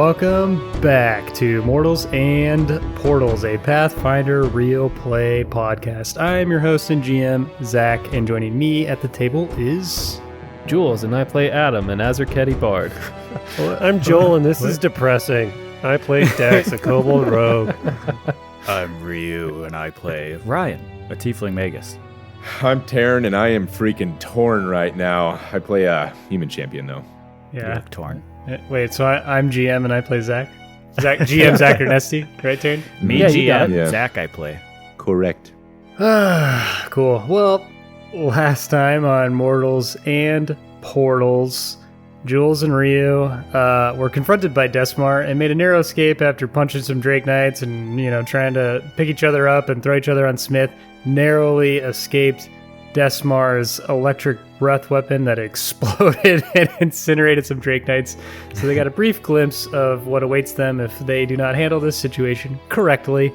welcome back to Mortals and Portals, a Pathfinder real play podcast. I am your host and GM, Zach, and joining me at the table is... Jhuls, and I play Adam, an Azerketi bard. Well, I'm Joel, and this is depressing. I play Dex, a kobold rogue. I'm Ryu, and I play Ryan, a tiefling magus. I'm Taryn, and I am freaking torn right now. I play a human champion, though. Yeah. Torn. Wait, so I'm GM and I play Zach? GM Zach Ernesti, right, Taryn? Me, Yeah, GM, Yeah. Zach, I play. Correct. Cool. Well, last time on Mortals and Portals, Jhuls and Ryu were confronted by Desmar and made a narrow escape after punching some Drake Knights and, trying to pick each other up and throw each other on Smith. Narrowly escaped Desmar's electric breath weapon that exploded and incinerated some Drake Knights. So they got a brief glimpse of what awaits them if they do not handle this situation correctly.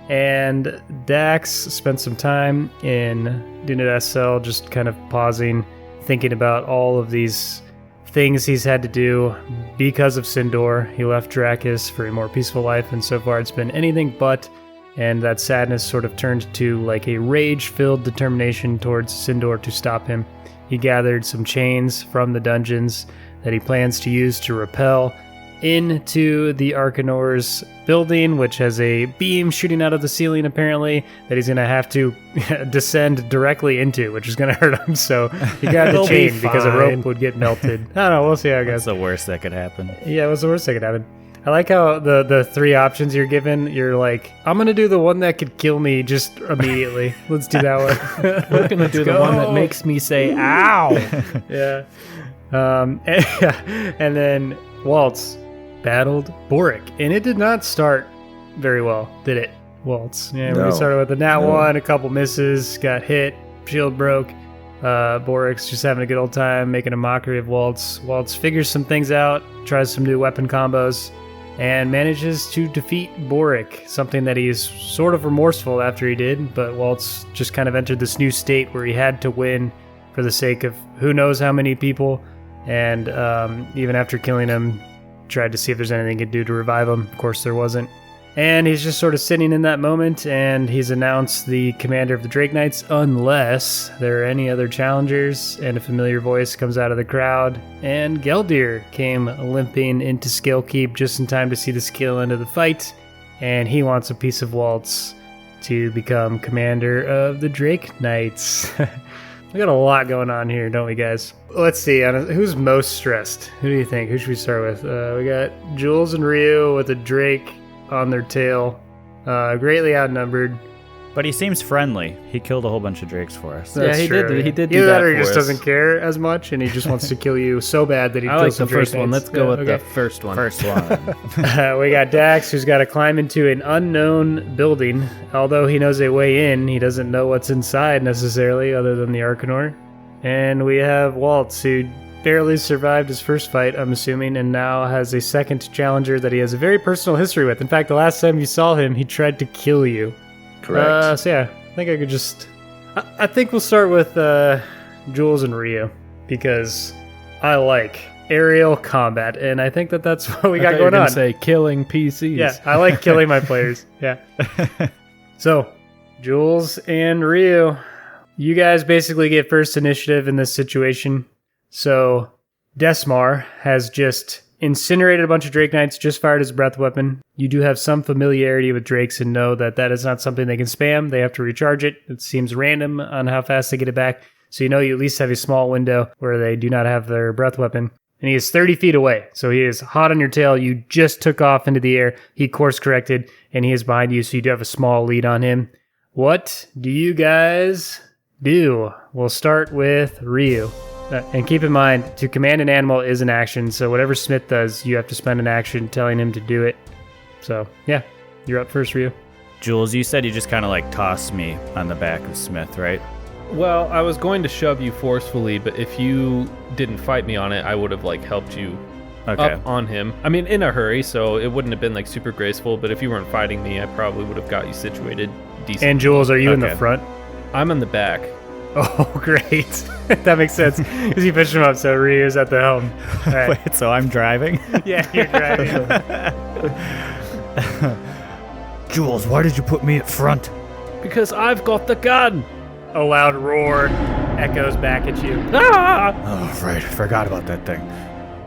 And Dax spent some time in Dunet SL just kind of pausing, thinking about all of these things he's had to do because of Sindor. He left Drakis for a more peaceful life, and so far it's been anything but. And that sadness sort of turned to like a rage-filled determination towards Sindor to stop him. He gathered some chains from the dungeons that he plans to use to rappel into the Arcanor's building, which has a beam shooting out of the ceiling, apparently, that he's going to have to descend directly into, which is going to hurt him. So he got the chain because a rope would get melted. I don't know. We'll see how it goes. That's the worst that could happen. Yeah, what's the worst that could happen? I like how the three options you're given, you're like, I'm going to do the one that could kill me just immediately. Let's do that one. We're going to do the one that makes me say, ow! Yeah. And then Waltz battled Boric, and it did not start very well, did it, Waltz? Yeah, No. We started with a nat one, a couple misses, got hit, shield broke. Boric's just having a good old time, making a mockery of Waltz. Waltz figures some things out, tries some new weapon combos, and manages to defeat Boric, something that he is sort of remorseful after he did, but Waltz just kind of entered this new state where he had to win for the sake of who knows how many people, and even after killing him, tried to see if there's anything he could do to revive him. Of course, there wasn't. And he's just sort of sitting in that moment, and he's announced the commander of the Drake Knights, unless there are any other challengers, and a familiar voice comes out of the crowd, and Geldir came limping into Scalekeep just in time to see the skill end of the fight, and he wants a piece of Waltz to become commander of the Drake Knights. We got a lot going on here, don't we, guys? Let's see, who's most stressed? Who do you think? Who should we start with? We got Jhuls and Ryu with a Drake on their tail, greatly outnumbered. But he seems friendly. He killed a whole bunch of drakes for us. That's he true. did. He did Either do that or he for just us. doesn't care as much, and he just wants to kill you so bad that he I kills like some the first Drake one. Knights. Let's go with okay. the first one. First one. We got Dax, who's got to climb into an unknown building. Although he knows a way in, he doesn't know what's inside necessarily, other than the Arcanor. And we have Waltz, who barely survived his first fight, I'm assuming, and now has a second challenger that he has a very personal history with. In fact, the last time you saw him, he tried to kill you. Correct. So yeah, I think I could just... I think we'll start with Jhuls and Ryu, because I like aerial combat, and I think that's what we got going on. Say killing PCs. Yeah, I like killing my players. Yeah. So, Jhuls and Ryu, you guys basically get first initiative in this situation. So, Desmar has just incinerated a bunch of Drake Knights, just fired his breath weapon. You do have some familiarity with Drakes and know that is not something they can spam. They have to recharge it. It seems random on how fast they get it back. So you know you at least have a small window where they do not have their breath weapon. And he is 30 feet away. So he is hot on your tail. You just took off into the air. He course corrected, and he is behind you, so you do have a small lead on him. What do you guys do? We'll start with Ryu. And keep in mind, to command an animal is an action, so whatever Smith does, you have to spend an action telling him to do it. So, yeah, you're up first, Ryu. Jhuls, you said you just kind of like tossed me on the back of Smith, right? Well, I was going to shove you forcefully, but if you didn't fight me on it, I would have helped you up on him. I mean, in a hurry, so it wouldn't have been super graceful, but if you weren't fighting me, I probably would have got you situated decently. And Jhuls, are you in the front? I'm in the back. Oh, great. That makes sense because you pushed him up, so Ryu's at the helm. All right. Wait, so I'm driving? Yeah, you're driving. Jhuls, why did you put me at front? Because I've got the gun. A loud roar echoes back at you. Ah! Oh, right. I forgot about that thing.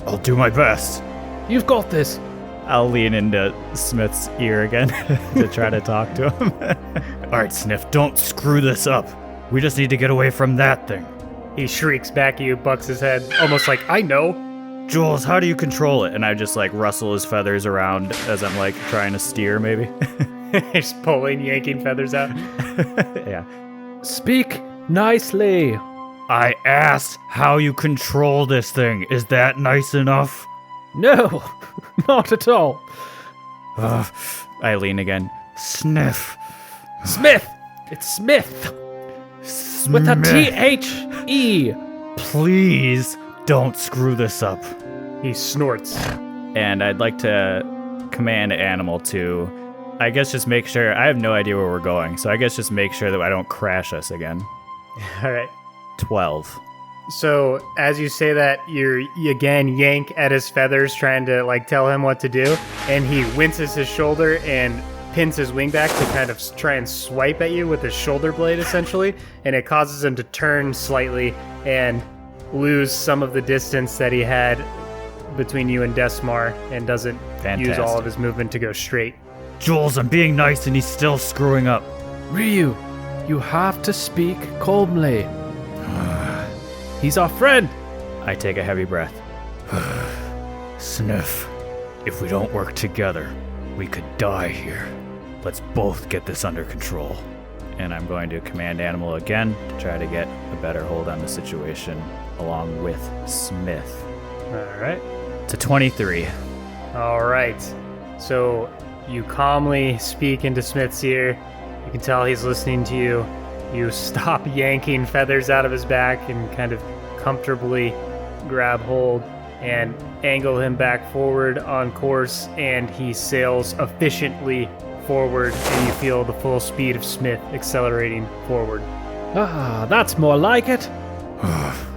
I'll do my best. You've got this. I'll lean into Smith's ear again to try to talk to him. All right, Sniff, don't screw this up. We just need to get away from that thing. He shrieks back at you, bucks his head, almost like, I know. Jhuls, how do you control it? And I just like rustle his feathers around as I'm like trying to steer, maybe. Just pulling, yanking feathers out. Yeah. Speak nicely. I asked how you control this thing. Is that nice enough? No, not at all. I lean again. Sniff. Smith. It's Smith. With a T-H-E. Please don't screw this up. He snorts. And I'd like to command Animal to, I guess, just make sure. I have no idea where we're going, so I guess just make sure that I don't crash us again. All right. 12. So as you say that, you again yank at his feathers, trying to like tell him what to do, and he winces his shoulder and pins his wing back to kind of try and swipe at you with his shoulder blade, essentially, and it causes him to turn slightly and lose some of the distance that he had between you and Desmar, and doesn't use all of his movement to go straight. Jhuls, I'm being nice and he's still screwing up. Ryu, you have to speak calmly. He's our friend. I take a heavy breath. Sniff, if we don't work together, we could die here. Let's both get this under control. And I'm going to command Animal again to try to get a better hold on the situation along with Smith. All right. To 23. All right. So you calmly speak into Smith's ear. You can tell he's listening to you. You stop yanking feathers out of his back and kind of comfortably grab hold and angle him back forward on course, and he sails efficiently forward, and you feel the full speed of Smith accelerating forward. Ah, that's more like it.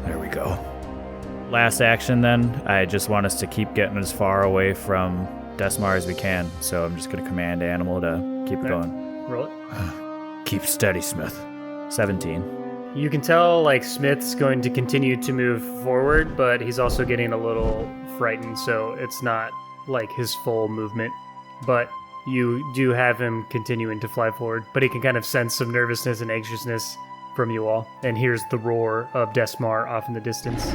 There we go. Last action then. I just want us to keep getting as far away from Desmar as we can, so I'm just going to command Animal to keep it going. Roll it. Keep steady, Smith. 17. You can tell like Smith's going to continue to move forward, but he's also getting a little frightened, so it's not like his full movement. But you do have him continuing to fly forward, but he can kind of sense some nervousness and anxiousness from you all, and hears the roar of Desmar off in the distance.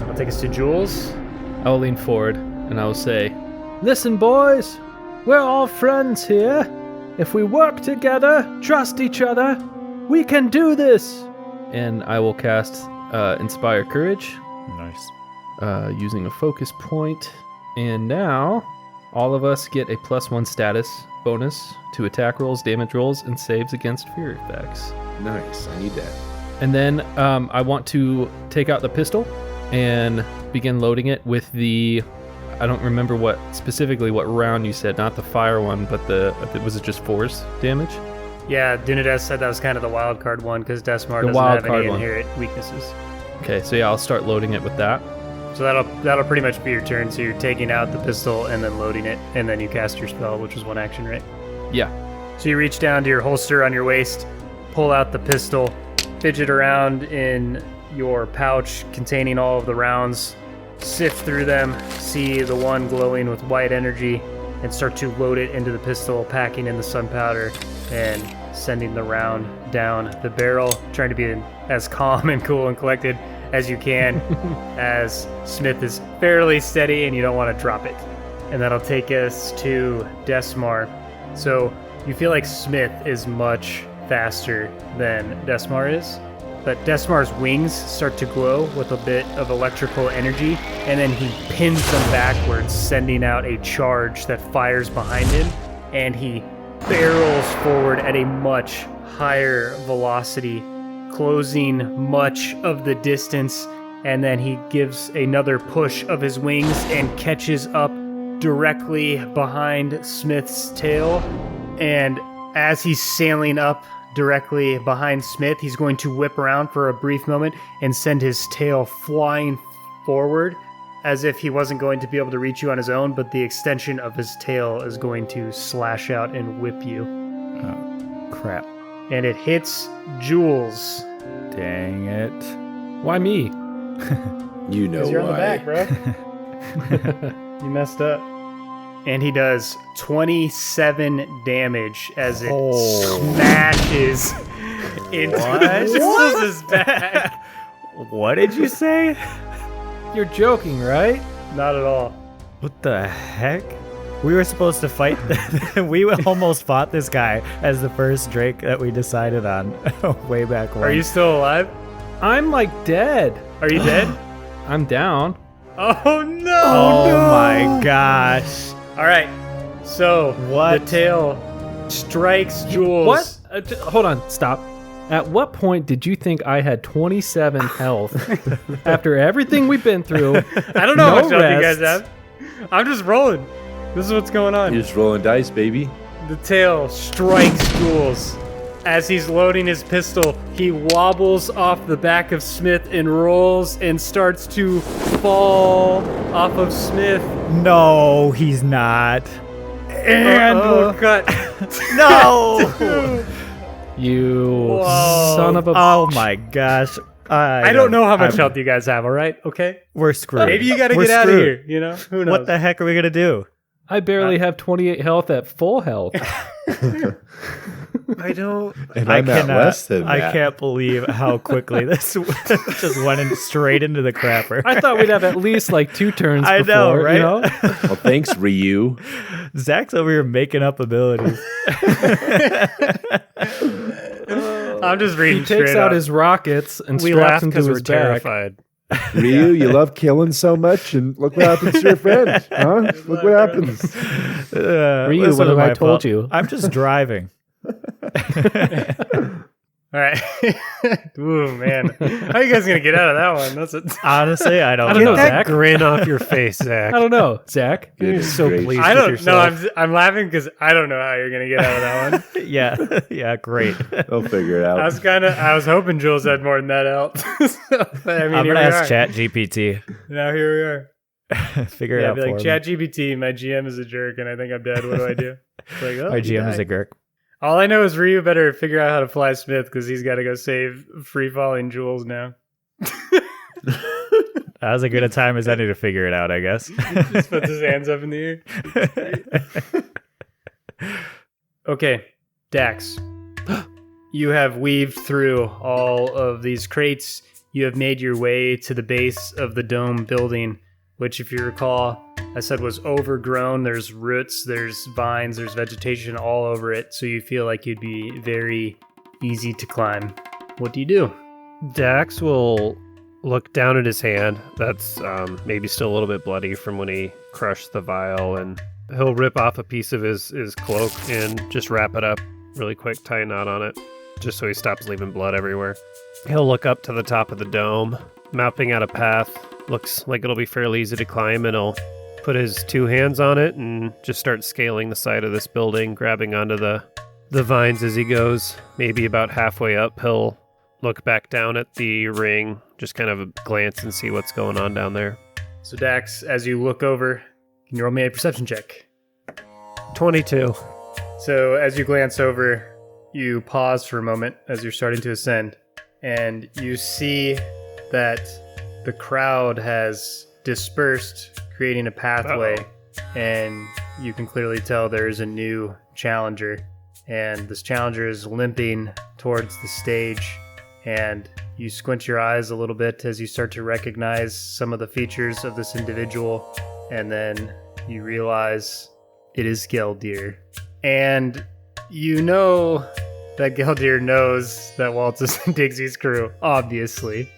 I'll take us to Jhuls. I'll lean forward and I will say, listen, boys, we're all friends here. If we work together, trust each other, we can do this. And I will cast Inspire Courage. Nice. Using a focus point. And now, all of us get a +1 status bonus to attack rolls, damage rolls, and saves against fear effects. Nice. I need that. And then I want to take out the pistol and begin loading it with the... I don't remember what round you said, not the fire one, but was it just force damage? Yeah, Dunades said that was kind of the wild card one because Desmar The doesn't wild have card any one. inherent weaknesses. Okay, so yeah, I'll start loading it with that. So that'll pretty much be your turn. So you're taking out the pistol and then loading it, and then you cast your spell, which is one action, right? Yeah. So you reach down to your holster on your waist, pull out the pistol, fidget around in your pouch containing all of the rounds, sift through them, see the one glowing with white energy, and start to load it into the pistol, packing in the gunpowder and sending the round down the barrel, trying to be as calm and cool and collected as you can as Smith is fairly steady and you don't want to drop it. And that'll take us to Desmar. So you feel like Smith is much faster than Desmar is, but Desmar's wings start to glow with a bit of electrical energy, and then he pins them backwards, sending out a charge that fires behind him, and he barrels forward at a much higher velocity, closing much of the distance, and then he gives another push of his wings and catches up directly behind Smith's tail. And as he's sailing up directly behind Smith. He's going to whip around for a brief moment and send his tail flying forward as if he wasn't going to be able to reach you on his own, but the extension of his tail is going to slash out and whip you. Oh, crap. And it hits Jhuls. Dang it. Why me? You know You're why. on the back, bro. You messed up. And he does 27 damage as it smashes into Jhuls' back. What did you say? You're joking, right? Not at all. What the heck? We were supposed to fight. We almost fought this guy as the first Drake that we decided on way back when. Are you still alive? I'm like dead. Are you dead? I'm down. Oh no! Oh my gosh. All right. So What? the tail strikes Jhuls. What? Hold on. Stop. At what point did you think I had 27 health after everything we've been through? I don't know how No much health you guys rest. have. I'm just rolling. This is what's going on. You're just rolling dice, baby. The tail strikes Jhuls. As he's loading his pistol, he wobbles off the back of Smith and rolls and starts to fall off of Smith. No, he's not. And we'll cut. No! You Whoa. son of a... Oh my gosh. I don't know how much health you guys have, all right? Okay? We're screwed. Maybe you got to We're get out of screwed. here, you know? Who knows? What the heck are we going to do? I barely have 28 health at full health. I don't. And I'm at less than I that. can't believe how quickly this just went straight into the crapper. I thought we'd have at least like 2 turns I before, know, right? you know? Well, thanks, Ryu. Zach's over here making up abilities. I'm just reading He takes straight out up. his rockets and We straps laughed them because to we're his back. terrified. Ryu, you love killing so much, and look what happens to your friend. Huh? Look what happens. Ryu, Listen what to have I my told fault. you? I'm just driving. All right. Ooh, man. How are you guys going to get out of that one? That's it. Honestly, I don't I don't know. know, That Zach. grin off your face, Zach. I don't know, Zach. You're Goodness so gracious. pleased I with don't know. yourself. I'm laughing because I don't know how you're going to get out of that one. Yeah, great. They'll figure it I was hoping Jhuls had more than that out. But, I mean, I'm here gonna we ask are. ChatGPT. Now here we are. Figure it Yeah, out be for like, me. ChatGPT, my GM is a jerk and I think I'm dead. What do I do? It's like, oh, Our you GM is died. a Gurk. All I know is Ryu better figure out how to fly Smith because he's got to go save free falling Jhuls now. That was as good a time as any to figure it out, I guess. Just puts his hands up in the air. Okay, Dax. You have weaved through all of these crates. You have made your way to the base of the dome building, which, if you recall, I said was overgrown. There's roots, there's vines, there's vegetation all over it, so you feel like you'd be very easy to climb. What do you do? Dax will look down at his hand. That's maybe still a little bit bloody from when he crushed the vial, and he'll rip off a piece of his cloak and just wrap it up really quick, tie a knot on it, just so he stops leaving blood everywhere. He'll look up to the top of the dome, mapping out a path. Looks like it'll be fairly easy to climb, and he'll put his 2 hands on it and just start scaling the side of this building, grabbing onto the vines as he goes. Maybe about halfway up, he'll look back down at the ring, just kind of glance and see what's going on down there. So Dax, as you look over, can you roll me a perception check? 22. So as you glance over, you pause for a moment as you're starting to ascend, and you see that the crowd has dispersed, creating a pathway, and you can clearly tell there's a new challenger, and this challenger is limping towards the stage, and you squint your eyes a little bit as you start to recognize some of the features of this individual, and then you realize it is Geldir. And you know that Geldir knows that Waltz is Digsy's crew, obviously.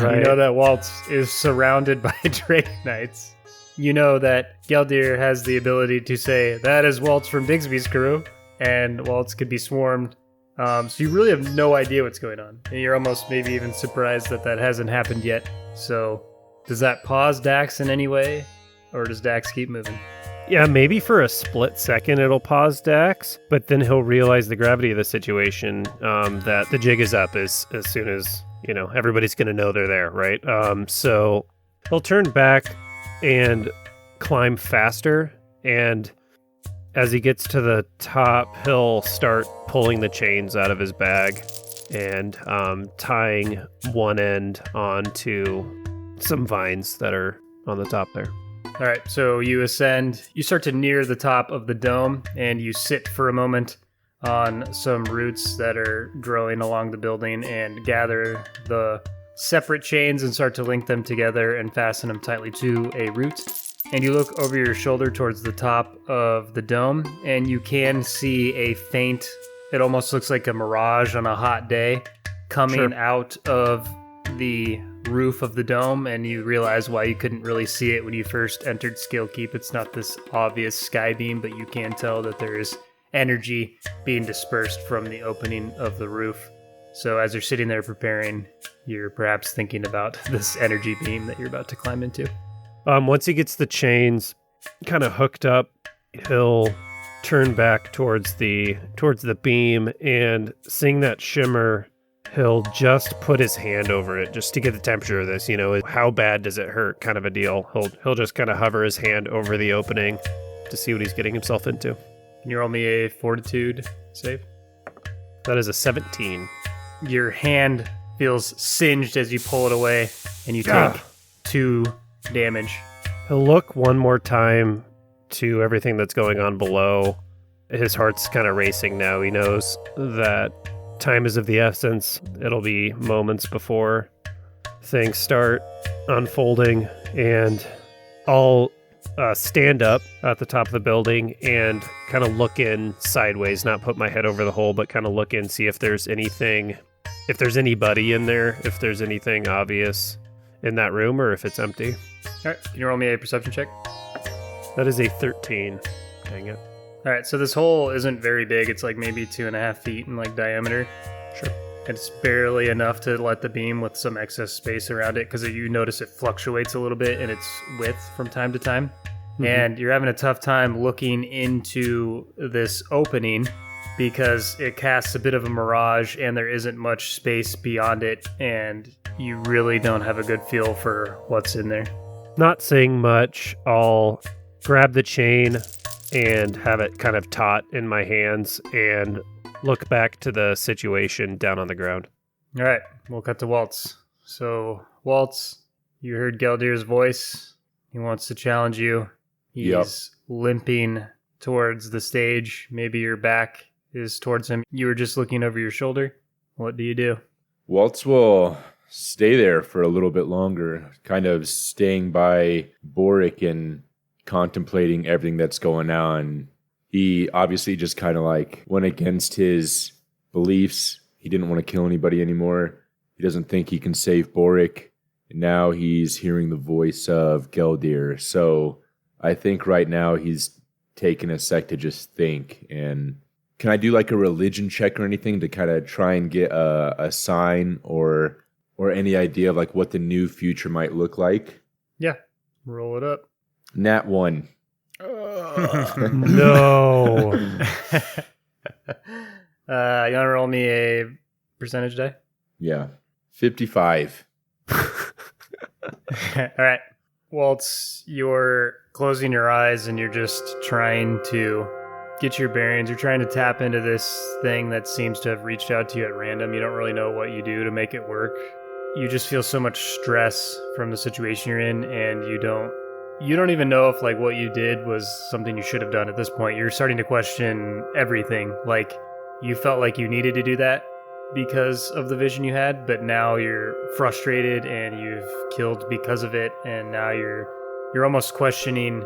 Right. You know that Waltz is surrounded by Drake Knights. You know that Geldir has the ability to say, that is Waltz from Digsby's crew, and Waltz could be swarmed. So you really have no idea what's going on. And you're almost maybe even surprised that that hasn't happened yet. So does that pause Dax in any way? Or does Dax keep moving? Yeah, maybe for a split second it'll pause Dax, but then he'll realize the gravity of the situation, that the jig is up as soon as, everybody's going to know they're there, right? So he'll turn back and climb faster, and as he gets to the top, he'll start pulling the chains out of his bag and tying one end onto some vines that are on the top there. All right, so you ascend, you start to near the top of the dome, and you sit for a moment on some roots that are growing along the building and gather the separate chains and start to link them together and fasten them tightly to a root. And you look over your shoulder towards the top of the dome, and you can see a faint, it almost looks like a mirage on a hot day, coming out of the roof of the dome, and you realize why you couldn't really see it when you first entered Skillkeep. It's not this obvious sky beam, but you can tell that there is energy being dispersed from the opening of the roof. So as you're sitting there preparing, you're perhaps thinking about this energy beam that you're about to climb into. Once he gets the chains kind of hooked up, he'll turn back towards the beam, and seeing that shimmer, he'll just put his hand over it just to get the temperature of this, how bad does it hurt kind of a deal. He'll just kind of hover his hand over the opening to see what he's getting himself into. Can you roll me a fortitude save? That is a 17. Your hand feels singed as you pull it away, and you take 2 damage. He'll look one more time to everything that's going on below. His heart's kind of racing now. He knows that time is of the essence. It'll be moments before things start unfolding, and I'll stand up at the top of the building and kind of look in sideways, not put my head over the hole, but kind of look in, see if there's anything, if there's anybody in there, if there's anything obvious in that room, or if it's empty. All right, can you roll me a perception check? That is a 13. Dang it. All right, so this hole isn't very big. It's like maybe 2.5 feet in diameter. Sure. It's barely enough to let the beam with some excess space around it, because you notice it fluctuates a little bit in its width from time to time. Mm-hmm. And you're having a tough time looking into this opening because it casts a bit of a mirage and there isn't much space beyond it, and you really don't have a good feel for what's in there. Not saying much, I'll grab the chain and have it kind of taut in my hands and look back to the situation down on the ground. All right, we'll cut to Waltz. So, Waltz, you heard Geldir's voice. He wants to challenge you. He's limping towards the stage. Maybe your back is towards him. You were just looking over your shoulder. What do you do? Waltz will stay there for a little bit longer, kind of staying by Boric and contemplating everything that's going on. He obviously just kind of went against his beliefs. He didn't want to kill anybody anymore. He doesn't think he can save Boric. And now he's hearing the voice of Geldir. So I think right now he's taking a sec to just think. And can I do a religion check or anything to kind of try and get a sign or any idea of what the new future might look like? Yeah, roll it up. Nat 1. No. You want to roll me a percentage die? Yeah. 55. All right. Waltz, you're closing your eyes and you're just trying to get your bearings. You're trying to tap into this thing that seems to have reached out to you at random. You don't really know what you do to make it work. You just feel so much stress from the situation you're in, and you don't even know if what you did was something you should have done at this point. You're starting to question everything. You felt like you needed to do that because of the vision you had, but now you're frustrated and you've killed because of it, and now you're almost questioning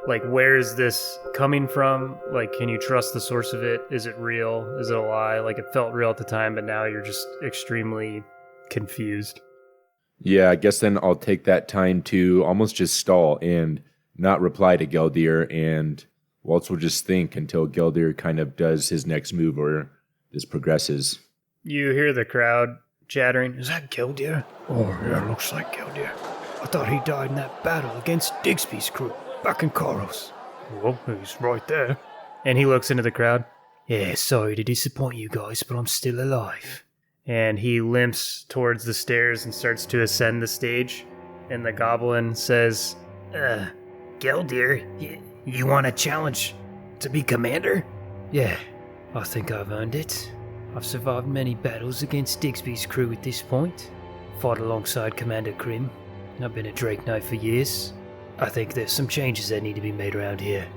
where is this coming from? Can you trust the source of it? Is it real? Is it a lie? It felt real at the time, but now you're just extremely confused. Yeah, I guess then I'll take that time to almost just stall and not reply to Geldir, and Waltz will just think until Geldir kind of does his next move or this progresses. You hear the crowd chattering. Is that Geldir? Oh, yeah, looks like Geldir. I thought he died in that battle against Digsby's crew back in Koros. Well, he's right there. And he looks into the crowd. Yeah, sorry to disappoint you guys, but I'm still alive. And he limps towards the stairs and starts to ascend the stage. And the goblin says, Geldir, you want a challenge to be commander? Yeah, I think I've earned it. I've survived many battles against Digby's crew at this point. Fought alongside Commander Grim. I've been a Drake Knight for years. I think there's some changes that need to be made around here.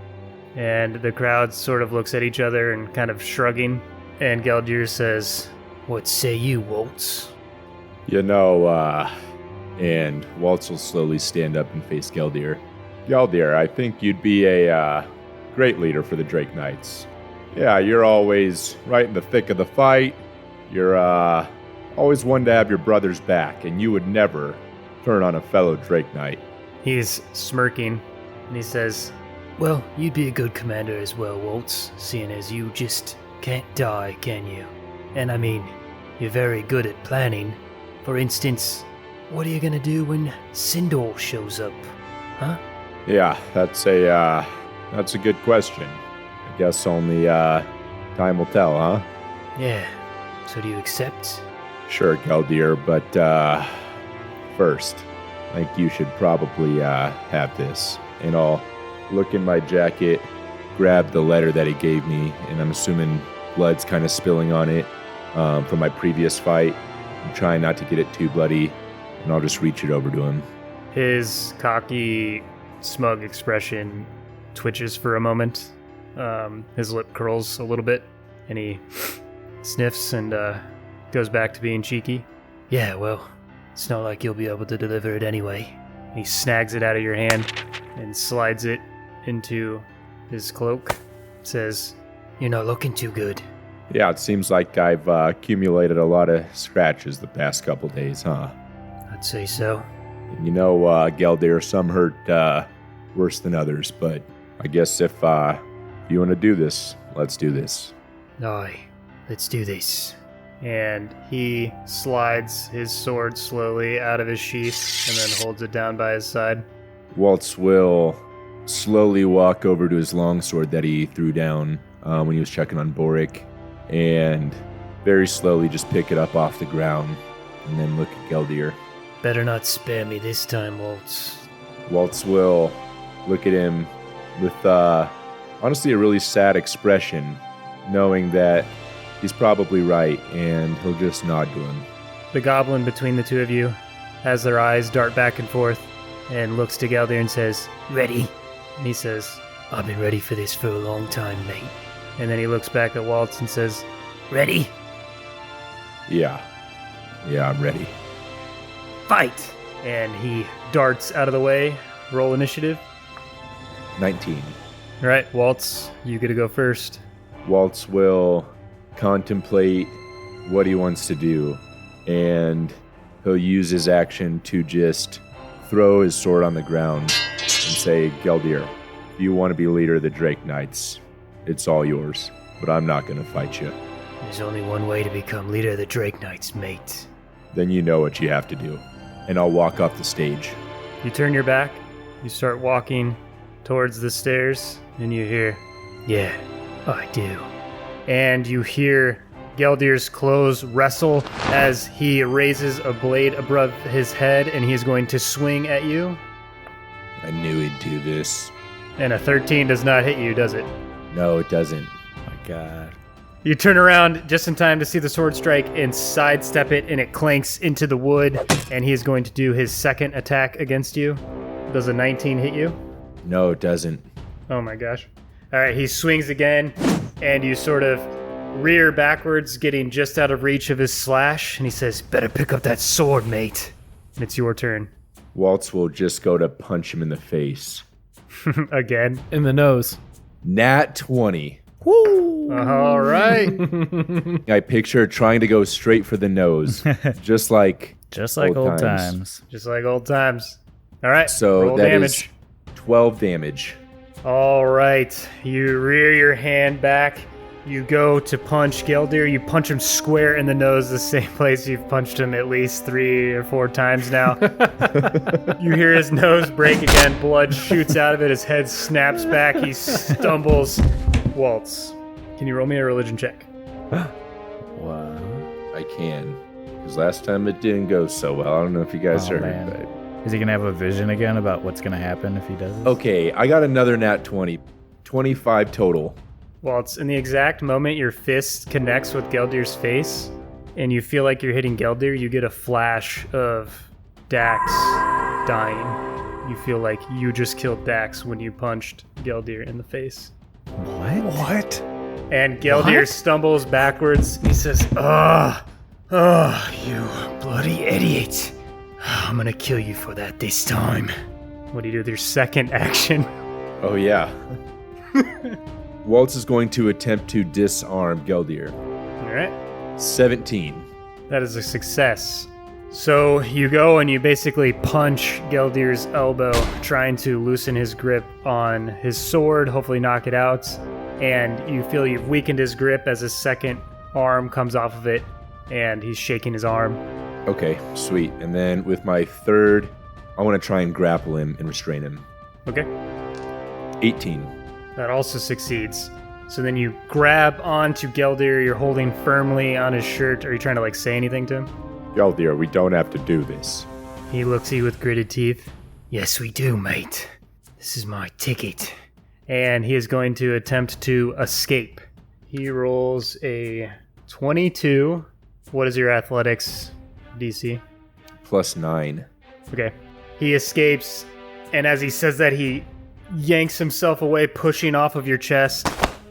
And the crowd sort of looks at each other and kind of shrugging. And Geldir says, What say you, Waltz? And Waltz will slowly stand up and face Geldir. Geldir, I think you'd be a great leader for the Drake Knights. Yeah, you're always right in the thick of the fight. You're always one to have your brother's back, and you would never turn on a fellow Drake Knight. He's smirking, and he says, Well, you'd be a good commander as well, Waltz, seeing as you just can't die, can you? And I mean, you're very good at planning. For instance, what are you gonna do when Sindor shows up? Huh? Yeah, that's a good question. I guess only time will tell, huh? Yeah. So do you accept? Sure, Geldir, but first, I think you should probably have this. And I'll look in my jacket, grab the letter that he gave me, and I'm assuming blood's kind of spilling on it from my previous fight. I'm trying not to get it too bloody, and I'll just reach it over to him. his cocky, smug expression twitches for a moment. His lip curls a little bit, and he sniffs and goes back to being cheeky. Yeah, well, it's not like you'll be able to deliver it anyway. He snags it out of your hand and slides it into his cloak. Says, You're not looking too good. Yeah, it seems like I've accumulated a lot of scratches the past couple days, huh? I'd say so. And you know, Geldir, some hurt worse than others, but I guess if you want to do this, let's do this. Aye, let's do this. and he slides his sword slowly out of his sheath and then holds it down by his side. Waltz will slowly walk over to his longsword that he threw down when he was checking on Boric, and very slowly just pick it up off the ground and then look at Geldir. Better not spare me this time, Waltz. Waltz will look at him with honestly a really sad expression, knowing that he's probably right, and he'll just nod to him. The goblin between the two of you has their eyes dart back and forth and looks to Geldir and says, Ready? and he says, I've been ready for this for a long time, mate. and then he looks back at Waltz and says, Ready? Yeah, I'm ready. Fight! and he darts out of the way. Roll initiative. 19. All right, Waltz, you get to go first. Waltz will contemplate what he wants to do, and he'll use his action to just throw his sword on the ground and say, Geldir, if you want to be leader of the Drake Knights, it's all yours, but I'm not going to fight you. There's only one way to become leader of the Drake Knights, mate. Then you know what you have to do, and I'll walk off the stage. You turn your back, you start walking towards the stairs, and you hear, Yeah, I do. and you hear Geldir's clothes wrestle as he raises a blade above his head, and he is going to swing at you. I knew he'd do this. And a 13 does not hit you, does it? No, it doesn't. My God. You turn around just in time to see the sword strike and sidestep it, and it clanks into the wood, and he is going to do his second attack against you. Does a 19 hit you? No, it doesn't. Oh my gosh. All right, he swings again, and you sort of rear backwards, getting just out of reach of his slash, and he says, Better pick up that sword, mate. and it's your turn. Waltz will just go to punch him in the face. Again. In the nose. Nat 20. All right. I picture trying to go straight for the nose, just like Old times. Just like old times. All right, So roll that damage. is 12 damage. All right, you rear your hand back, You go to punch Geldir. You punch him square in the nose, the same place you've punched him at least 3 or 4 times now. You hear his nose break again. Blood shoots out of it. His head snaps back. He stumbles. Waltz, can you roll me a religion check? Wow. I can. Because last time it didn't go so well. I don't know if you guys heard, man. but... Is he going to have a vision again about what's going to happen if he does this? Okay, I got another nat 20. 25 total. Waltz, in the exact moment your fist connects with Geldir's face, and you feel like you're hitting Geldir, you get a flash of Dax dying. You feel like you just killed Dax when you punched Geldir in the face. What? And Geldir stumbles backwards. He says, You bloody idiot. I'm gonna kill you for that this time. What do you do with your second action? Oh, yeah. Waltz is going to attempt to disarm Geldir. All right. 17. That is a success. So you go and you basically punch Geldir's elbow, trying to loosen his grip on his sword, hopefully knock it out. And you feel you've weakened his grip as his second arm comes off of it, and he's shaking his arm. Okay, sweet. And then with my third, I want to try and grapple him and restrain him. Okay. 18. That also succeeds. So then you grab onto Geldir, you're holding firmly on his shirt. Are you trying to say anything to him? Geldir, we don't have to do this. He looks at you with gritted teeth. Yes, we do, mate. This is my ticket. And he is going to attempt to escape. He rolls a 22. What is your athletics DC? +9. Okay. He escapes, and as he says that, he yanks himself away, pushing off of your chest,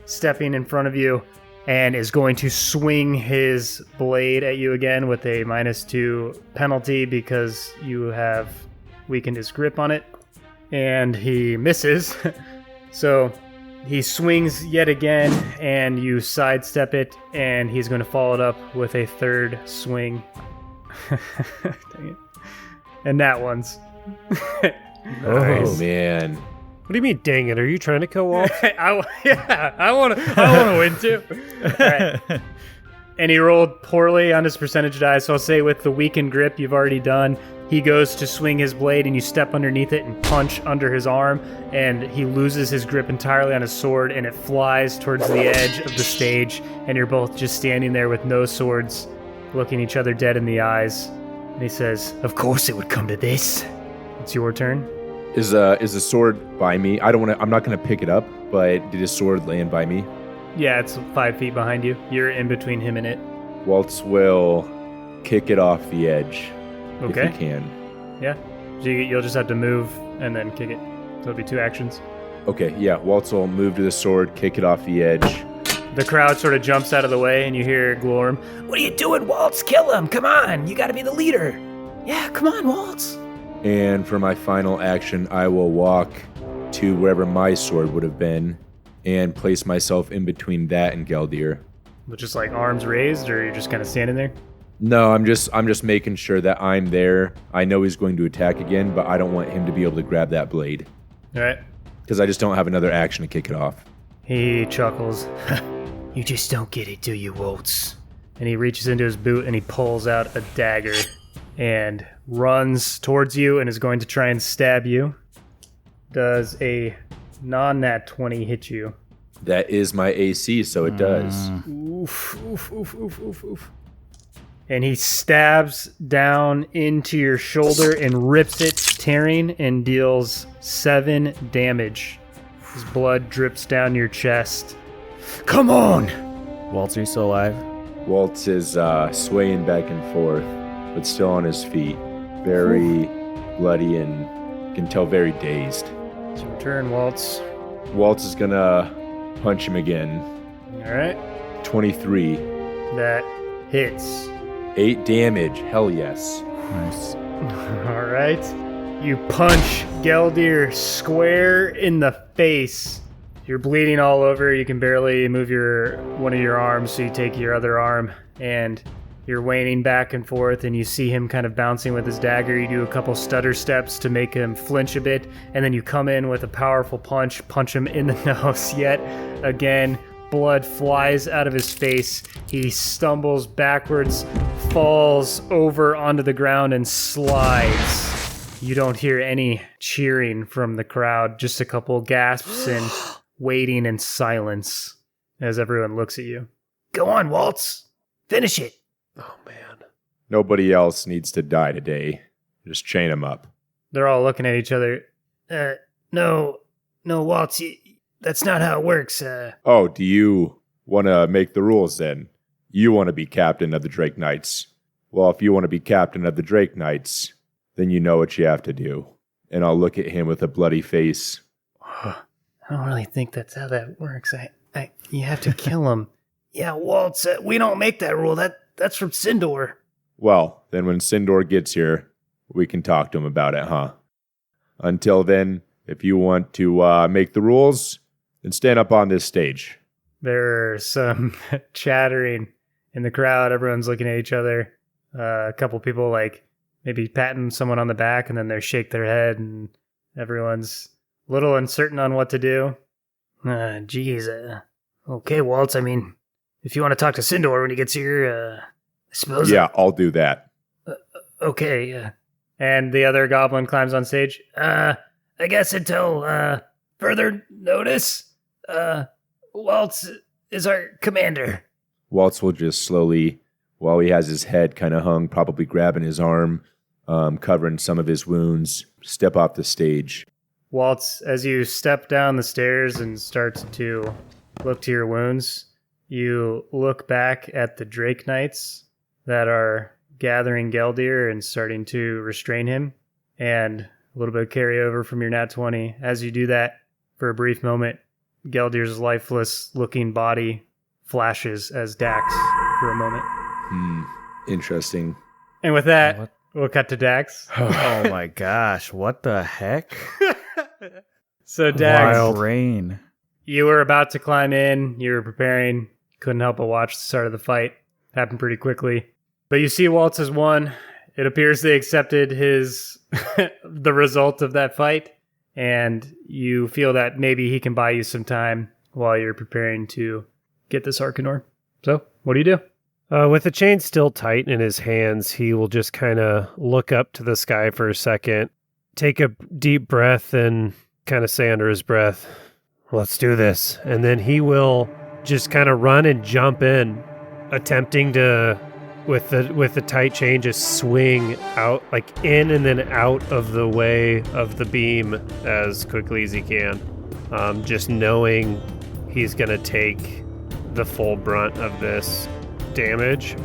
stepping in front of you, and is going to swing his blade at you again with a -2 penalty because you have weakened his grip on it. And he misses. So he swings yet again, and you sidestep it, and he's going to follow it up with a third swing. Dang it. And that one's. Oh, man. What do you mean, dang it? Are you trying to kill Waltz? I want to win too. All right. And he rolled poorly on his percentage die, so I'll say with the weakened grip you've already done, he goes to swing his blade and you step underneath it and punch under his arm, and he loses his grip entirely on his sword and it flies towards the edge of the stage, and you're both just standing there with no swords, looking each other dead in the eyes. And he says, Of course it would come to this. "It's your turn." Is the sword by me? I'm not gonna pick it up, but did his sword land by me? Yeah, it's 5 feet behind you. You're in between him and it. Waltz will kick it off the edge. Okay. If he can. Yeah. So you'll just have to move and then kick it. So it'll be 2 actions. Okay, yeah. Waltz will move to the sword, kick it off the edge. The crowd sort of jumps out of the way and you hear Glorm. What are you doing, Waltz? Kill him! Come on! You gotta be the leader! Yeah, come on, Waltz! And for my final action, I will walk to wherever my sword would have been and place myself in between that and Geldir. With just arms raised, or you're just kind of standing there? No, I'm just making sure that I'm there. I know he's going to attack again, but I don't want him to be able to grab that blade. All right. Because I just don't have another action to kick it off. He chuckles. You just don't get it, do you, Waltz? And he reaches into his boot and he pulls out a dagger and runs towards you and is going to try and stab you. Does a non-nat 20 hit you? That is my AC, so it does. Oof, oof, oof, oof, oof, oof. And he stabs down into your shoulder and rips it, tearing, and deals 7 damage. His blood drips down your chest. Come on! Waltz, are you still alive? Waltz is swaying back and forth, but still on his feet. Very bloody and you can tell very dazed. It's your turn, Waltz. Waltz is gonna punch him again. All right. 23. That hits. 8 damage. Hell yes. Nice. All right. You punch Geldir square in the face. You're bleeding all over. You can barely move one of your arms, so you take your other arm, and you're waning back and forth, and you see him kind of bouncing with his dagger. You do a couple stutter steps to make him flinch a bit, and then you come in with a powerful punch him in the nose yet again, blood flies out of his face. He stumbles backwards, falls over onto the ground, and slides. You don't hear any cheering from the crowd, just a couple gasps and waiting in silence as everyone looks at you. Go on, Waltz. Finish it. Oh, man. Nobody else needs to die today. Just chain them up. They're all looking at each other. No, Waltz, that's not how it works. Oh, do you want to make the rules then? You want to be captain of the Drake Knights. Well, if you want to be captain of the Drake Knights, then you know what you have to do. And I'll look at him with a bloody face. I don't really think that's how that works. You have to kill him. Yeah, Waltz, we don't make that rule. That's from Sindor. Well, then when Sindor gets here, we can talk to him about it, huh? Until then, if you want to make the rules, then stand up on this stage. There's some chattering in the crowd. Everyone's looking at each other. A couple people maybe patting someone on the back, and then they shake their head, and everyone's a little uncertain on what to do. Geez. Okay, Waltz, I mean, if you want to talk to Sindor when he gets here, I suppose... Yeah, I'll do that. Okay, And the other goblin climbs on stage. I guess until further notice, Waltz is our commander. Waltz will just slowly, while he has his head kind of hung, probably grabbing his arm, covering some of his wounds, step off the stage. Waltz, as you step down the stairs and start to look to your wounds, you look back at the Drake Knights that are gathering Geldir and starting to restrain him, and a little bit of carryover from your nat 20. As you do that, for a brief moment, Geldir's lifeless-looking body flashes as Dax for a moment. Interesting. And with that, we'll cut to Dax. Oh my gosh, what the heck? So Dax, Wild rain. you were about to climb in. You were preparing. Couldn't help but watch the start of the fight. Happened pretty quickly. But you see Waltz has won. It appears they accepted the result of that fight. And you feel that maybe he can buy you some time while you're preparing to get this arcanor. So, what do you do? With the chain still tight in his hands, he will just kind of look up to the sky for a second, take a deep breath, and kind of say under his breath, "Let's do this." And then he will just kind of run and jump in, attempting to, with the tight chain, just swing out, like in and then out of the way of the beam as quickly as he can. Just knowing he's going to take the full brunt of this damage.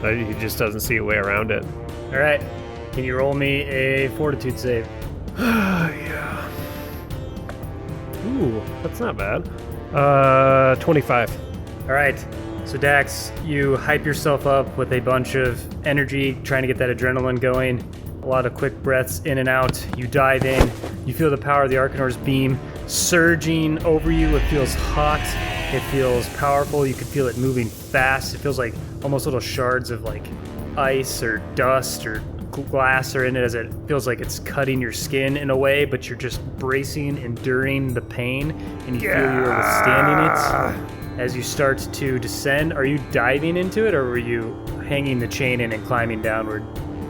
He just doesn't see a way around it. All right. Can you roll me a fortitude save? Yeah. Ooh, that's not bad. 25. All right. So Dax, you hype yourself up with a bunch of energy, trying to get that adrenaline going. A lot of quick breaths in and out. You dive in. You feel the power of the Arcanor's beam surging over you. It feels hot. It feels powerful. You can feel it moving fast. It feels like almost little shards of like ice or dust or glass are in it, as it feels like it's cutting your skin in a way, but you're just bracing, enduring the pain, and you feel you're withstanding it. As you start to descend, are you diving into it, or were you hanging the chain in and climbing downward?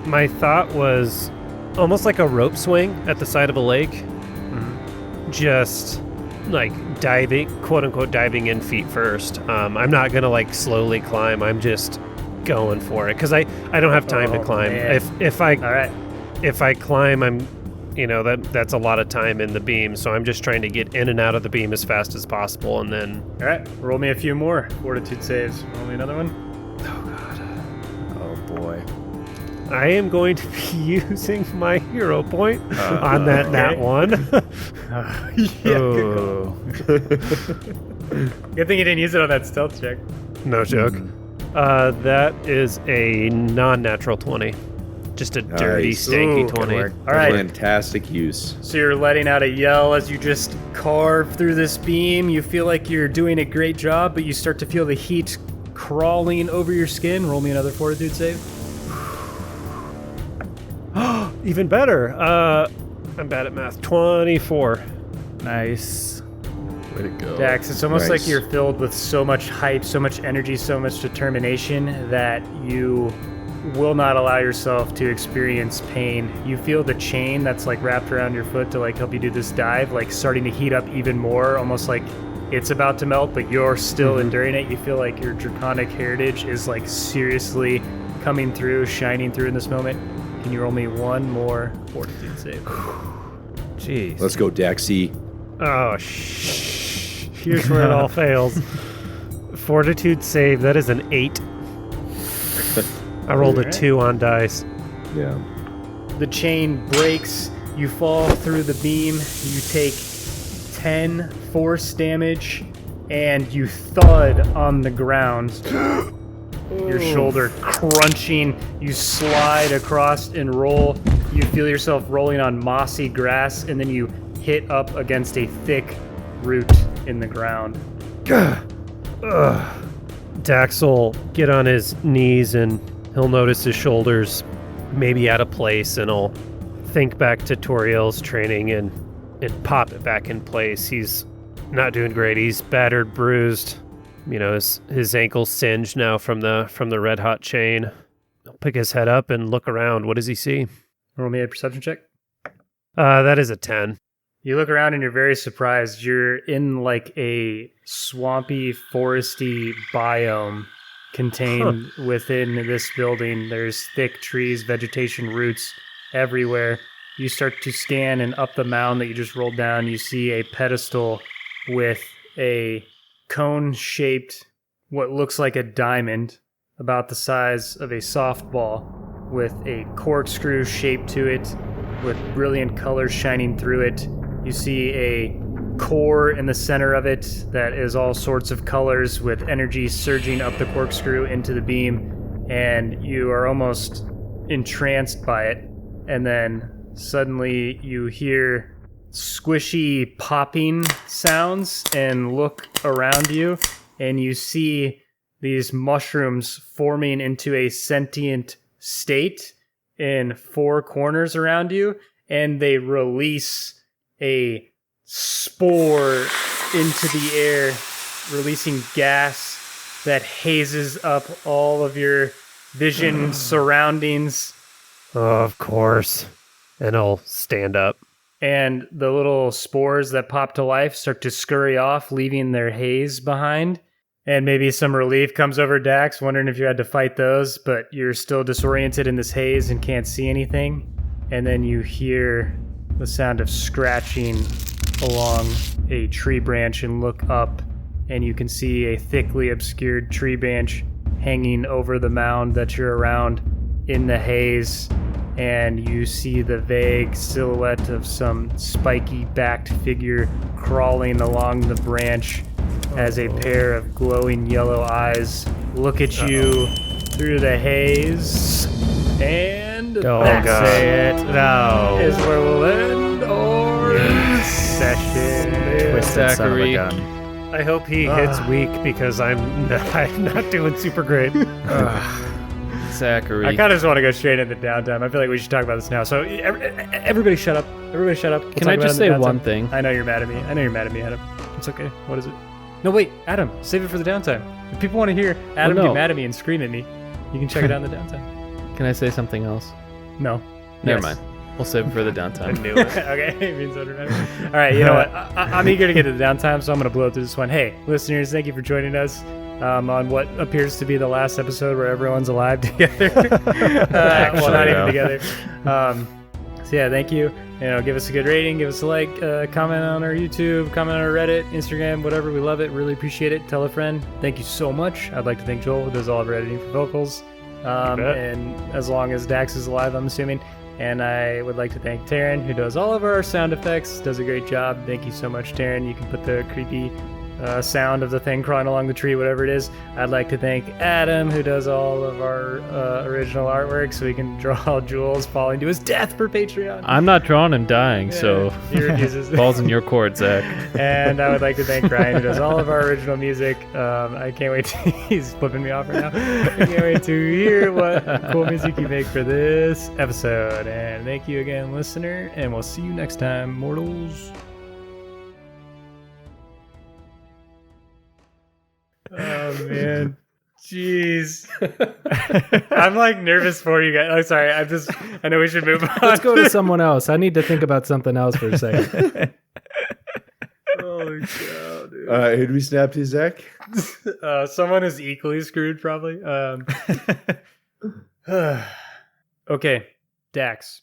My thought was almost like a rope swing at the side of a lake. Mm-hmm. Just like diving, quote unquote, diving in feet first. I'm not going to like slowly climb. I'm just going for it because I don't have time to climb. Man. If I climb, I'm, that's a lot of time in the beam. So I'm just trying to get in and out of the beam as fast as possible. And then, all right, roll me a few more fortitude saves. Roll me another one. Oh boy. I am going to be using my hero point on that one. Good thing you didn't use it on that stealth check. No joke. That is a non-natural 20. Just a dirty, Nice. stanky Ooh, 20. All right. Fantastic use. So you're letting out a yell as you just carve through this beam. You feel like you're doing a great job, but you start to feel the heat crawling over your skin. Roll me another fortitude save. Even better. I'm bad at math. 24. Nice. Way to go. Dax, it's almost Nice. like you're filled with so much hype, so much energy, so much determination that you will not allow yourself to experience pain. You feel the chain that's like wrapped around your foot to like help you do this dive, like starting to heat up even more, almost like it's about to melt, but you're still enduring it. You feel like your draconic heritage is like seriously coming through, shining through in this moment. Can you roll me one more fortitude save? Jeez. Let's go, Daxy. Oh, here's where it all fails. Fortitude save, that is an 8. I rolled a Alright. 2 on dice. Yeah. The chain breaks, you fall through the beam, you take 10 force damage, and you thud on the ground. Your shoulder crunching, you slide across and roll. You feel yourself rolling on mossy grass, and then you hit up against a thick root in the ground. Dax will get on his knees and he'll notice his shoulders maybe out of place, and he'll think back to Toriel's training and pop it back in place. He's not doing great. He's battered, bruised. You know, his ankle's singed now from the red hot chain. He'll pick his head up and look around. What does he see? Roll me a perception check. That is a 10. You look around and you're very surprised. You're in like a swampy, foresty biome contained within this building. There's thick trees, vegetation, roots everywhere. You start to scan, and up the mound that you just rolled down, you see a pedestal with a cone-shaped, what looks like a diamond, about the size of a softball, with a corkscrew shape to it, with brilliant colors shining through it. You see a core in the center of it that is all sorts of colors with energy surging up the corkscrew into the beam, and you are almost entranced by it. And then suddenly you hear squishy popping sounds and look around you, and you see these mushrooms forming into a sentient state in 4 corners around you, and they release a spore into the air, releasing gas that hazes up all of your vision surroundings. Oh, of course. And he'll stand up. And the little spores that pop to life start to scurry off, leaving their haze behind. And maybe some relief comes over Dax, wondering if you had to fight those, but you're still disoriented in this haze and can't see anything. And then you hear the sound of scratching along a tree branch and look up, and you can see a thickly obscured tree branch hanging over the mound that you're around in the haze. And you see the vague silhouette of some spiky-backed figure crawling along the branch as a pair of glowing yellow eyes look at you through the haze. And that's it. No. Is where we'll end our session. Twist that son of a Zachary. gun. I hope he hits weak, because I'm not doing super great. Zachary. I kind of just want to go straight into downtime. I feel like we should talk about this now. So everybody shut up. Everybody shut up. We'll Can talk I about just it in say the one downtime. thing? I know you're mad at me. Adam. It's okay. What is it? No, wait, Adam. Save it for the downtime. If people want to hear Adam no. get mad at me and scream at me, you can check it out in the downtime. Can I say something else? No. Never Yes. mind. We'll save it for the I downtime. knew it. Okay, it means so dramatic. All right, you know what? I'm eager to get to the downtime, so I'm going to blow through this one. Hey, listeners, thank you for joining us on what appears to be the last episode where everyone's alive together. Well, not even together. So yeah, thank you. You know, give us a good rating, give us a like, comment on our YouTube, comment on our Reddit, Instagram, whatever. We love it. Really appreciate it. Tell a friend. Thank you so much. I'd like to thank Joel, who does all of our editing for vocals. And as long as Dax is alive, I'm assuming. And I would like to thank Taryn, who does all of our sound effects, does a great job. Thank you so much, Taryn. You can put the creepy sound of the thing crawling along the tree, whatever it is. I'd like to thank Adam, who does all of our original artwork, so we can draw Jhuls falling to his death for Patreon. I'm not drawing him dying, so He refuses. balls in your court, Zach. And I would like to thank Ryan, who does all of our original music. I can't wait to, he's flipping me off right now. I can't wait to hear what cool music you make for this episode. And thank you again, listener, and we'll see you next time, mortals. Oh man, jeez. I'm like nervous for you guys. Oh, sorry. I know we should move on. Let's go to someone else. I need to think about something else for a second. Holy cow, dude. Who do we snap to, Zach? Someone is equally screwed, probably. Okay, Dax.